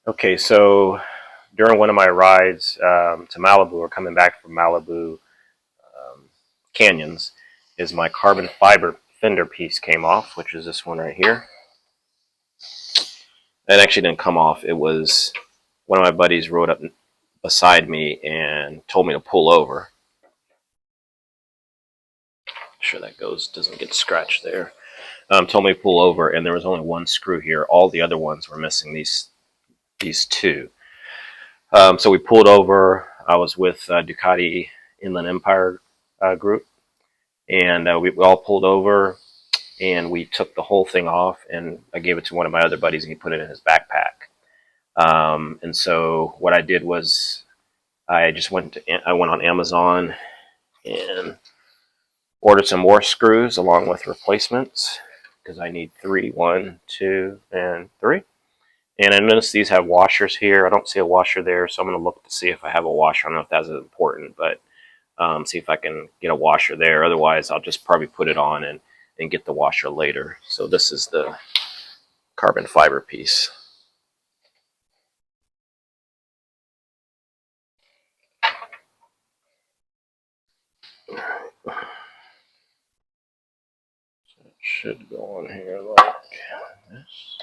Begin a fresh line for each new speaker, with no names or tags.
Okay, so during one of my rides to Malibu, or coming back from Malibu canyons, is my carbon fiber fender piece came off, which is this one right here. It actually didn't come off. It was one of my buddies rode up beside me and told me to pull over. Make sure that doesn't get scratched there. Told me to pull over, and there was only one screw here. All the other ones were missing these two. So we pulled over. I was with Ducati Inland Empire group, and we all pulled over, and we took the whole thing off, and I gave it to one of my other buddies, and he put it in his backpack. And so what I did was I went on Amazon and ordered some more screws along with replacements because I need three, 1, 2, and 3. And I noticed these have washers here. I don't see a washer there, so I'm going to look to see if I have a washer. I don't know if that's important, but see if I can get a washer there. Otherwise, I'll just probably put it on and get the washer later. So this is the carbon fiber piece. It should go on here like this.